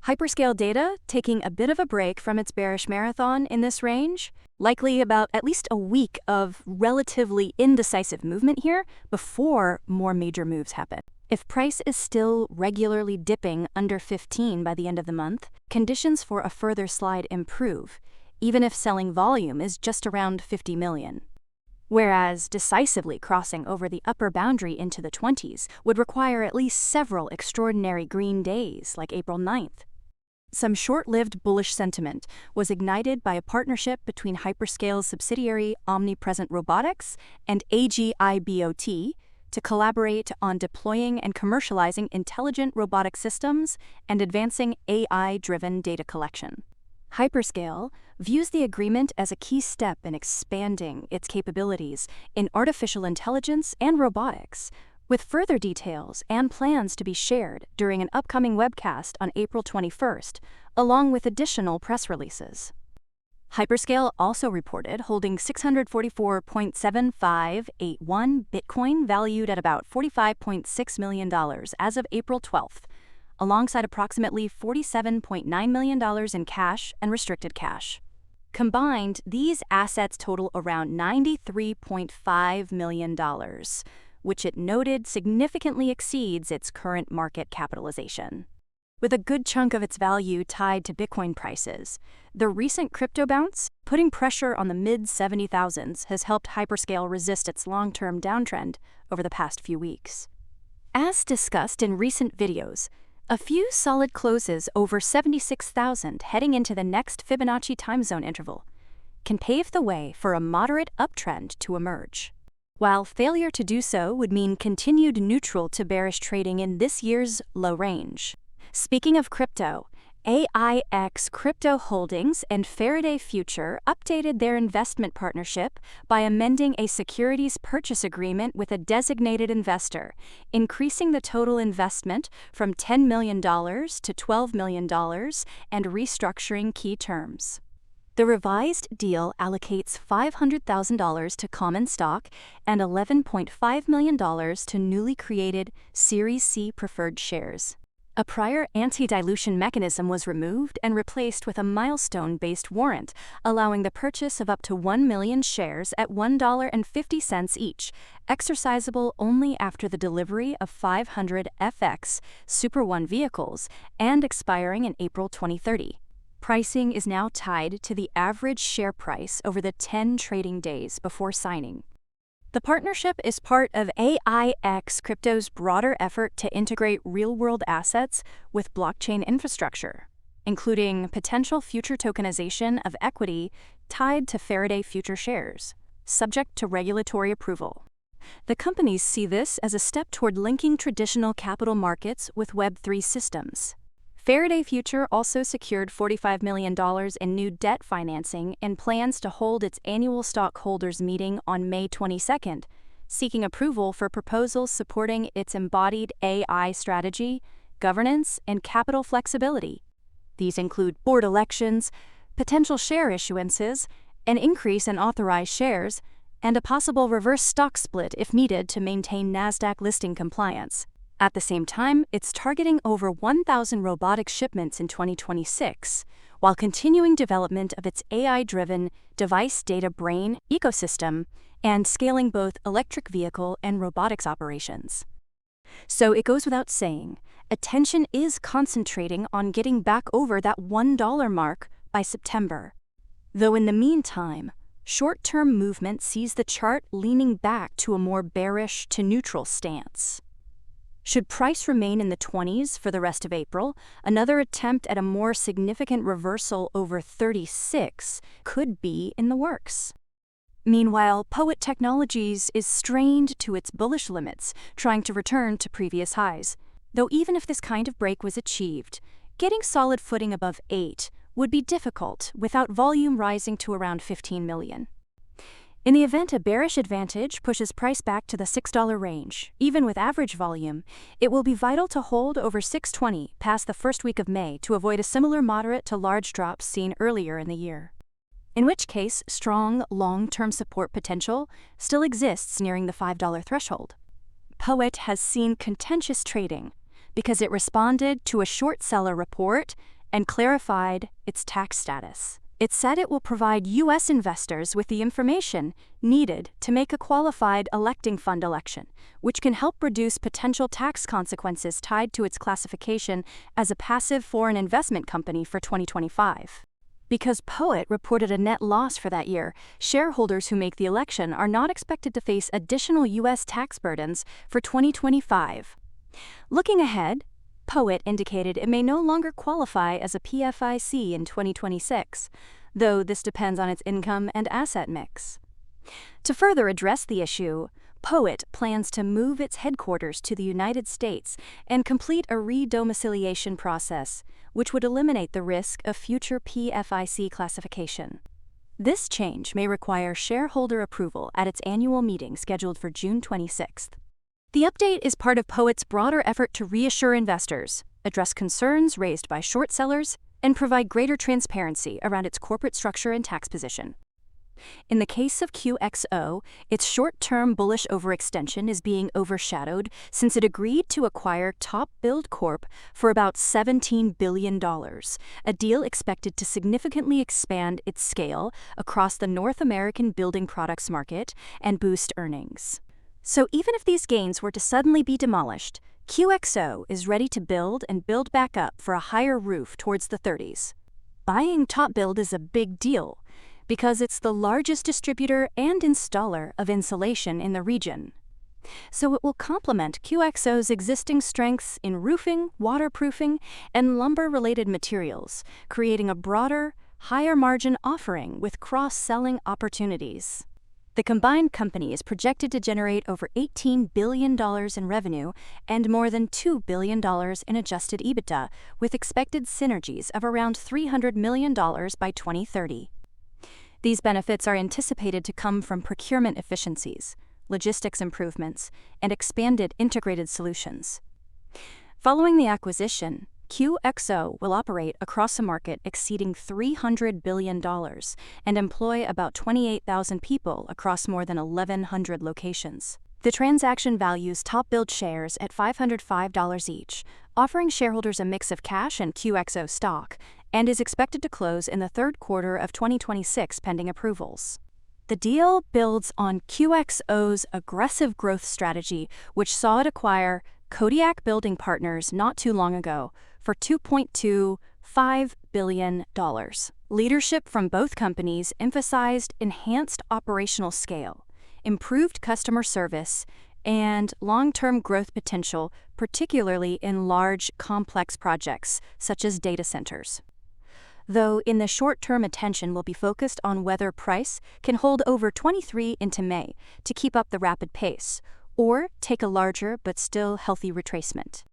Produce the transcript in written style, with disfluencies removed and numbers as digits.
Hyperscale data taking a bit of a break from its bearish marathon in this range, likely about at least a week of relatively indecisive movement here before more major moves happen. If price is still regularly dipping under 15 by the end of the month, conditions for a further slide improve, even if selling volume is just around 50 million. Whereas decisively crossing over the upper boundary into the 20s would require at least several extraordinary green days like April 9th. Some short-lived bullish sentiment was ignited by a partnership between Hyperscale's subsidiary Omnipresent Robotics and AGI-BOT to collaborate on deploying and commercializing intelligent robotic systems and advancing AI-driven data collection. Hyperscale views the agreement as a key step in expanding its capabilities in artificial intelligence and robotics, with further details and plans to be shared during an upcoming webcast on April 21st, along with additional press releases. Hyperscale also reported holding 644.7581 Bitcoin valued at about $45.6 million as of April 12th, alongside approximately $47.9 million in cash and restricted cash. Combined, these assets total around $93.5 million, which it noted significantly exceeds its current market capitalization. With a good chunk of its value tied to Bitcoin prices, the recent crypto bounce, putting pressure on the mid-70,000s, has helped Hyperscale resist its long-term downtrend over the past few weeks. As discussed in recent videos, a few solid closes over 76,000 heading into the next Fibonacci time zone interval can pave the way for a moderate uptrend to emerge, while failure to do so would mean continued neutral to bearish trading in this year's low range. Speaking of crypto, AIX Crypto Holdings and Faraday Future updated their investment partnership by amending a securities purchase agreement with a designated investor, increasing the total investment from $10 million to $12 million and restructuring key terms. The revised deal allocates $500,000 to common stock and $11.5 million to newly created Series C preferred shares. A prior anti-dilution mechanism was removed and replaced with a milestone-based warrant, allowing the purchase of up to 1 million shares at $1.50 each, exercisable only after the delivery of 500 FX Super One vehicles and expiring in April 2030. Pricing is now tied to the average share price over the 10 trading days before signing. The partnership is part of AIX Crypto's broader effort to integrate real-world assets with blockchain infrastructure, including potential future tokenization of equity tied to Faraday Future shares, subject to regulatory approval. The companies see this as a step toward linking traditional capital markets with Web3 systems. Faraday Future also secured $45 million in new debt financing and plans to hold its annual stockholders meeting on May 22nd, seeking approval for proposals supporting its embodied AI strategy, governance, and capital flexibility. These include board elections, potential share issuances, an increase in authorized shares, and a possible reverse stock split if needed to maintain NASDAQ listing compliance. At the same time, it's targeting over 1,000 robotic shipments in 2026, while continuing development of its AI-driven device data brain ecosystem and scaling both electric vehicle and robotics operations. So it goes without saying, attention is concentrating on getting back over that $1 mark by September. Though in the meantime, short-term movement sees the chart leaning back to a more bearish to neutral stance. Should price remain in the 20s for the rest of April, another attempt at a more significant reversal over 36 could be in the works. Meanwhile, Poet Technologies is strained to its bullish limits, trying to return to previous highs. Though even if this kind of break was achieved, getting solid footing above 8 would be difficult without volume rising to around 15 million. In the event a bearish advantage pushes price back to the $6 range, even with average volume, it will be vital to hold over 620 past the first week of May to avoid a similar moderate to large drop seen earlier in the year. In which case, strong long-term support potential still exists nearing the $5 threshold. Poet has seen contentious trading because it responded to a short seller report and clarified its tax status. It said it will provide U.S. investors with the information needed to make a qualified electing fund election, which can help reduce potential tax consequences tied to its classification as a passive foreign investment company for 2025. Because POET reported a net loss for that year, shareholders who make the election are not expected to face additional U.S. tax burdens for 2025. Looking ahead, POET indicated it may no longer qualify as a PFIC in 2026, though this depends on its income and asset mix. To further address the issue, POET plans to move its headquarters to the United States and complete a re-domiciliation process, which would eliminate the risk of future PFIC classification. This change may require shareholder approval at its annual meeting scheduled for June 26th. The update is part of POET's broader effort to reassure investors, address concerns raised by short sellers, and provide greater transparency around its corporate structure and tax position. In the case of QXO, its short-term bullish overextension is being overshadowed since it agreed to acquire Top Build Corp for about $17 billion, a deal expected to significantly expand its scale across the North American building products market and boost earnings. So even if these gains were to suddenly be demolished, QXO is ready to build and build back up for a higher roof towards the 30s. Buying Top Build is a big deal because it's the largest distributor and installer of insulation in the region. So it will complement QXO's existing strengths in roofing, waterproofing, and lumber-related materials, creating a broader, higher-margin offering with cross-selling opportunities. The combined company is projected to generate over $18 billion in revenue and more than $2 billion in adjusted EBITDA, with expected synergies of around $300 million by 2030. These benefits are anticipated to come from procurement efficiencies, logistics improvements, and expanded integrated solutions. Following the acquisition, QXO will operate across a market exceeding $300 billion and employ about 28,000 people across more than 1,100 locations. The transaction values Top Build shares at $505 each, offering shareholders a mix of cash and QXO stock, and is expected to close in the third quarter of 2026 pending approvals. The deal builds on QXO's aggressive growth strategy, which saw it acquire Kodiak Building Partners not too long ago for $2.25 billion. Leadership from both companies emphasized enhanced operational scale, improved customer service, and long-term growth potential, particularly in large, complex projects such as data centers. Though in the short term attention will be focused on whether price can hold over 23 into May to keep up the rapid pace, or take a larger but still healthy retracement.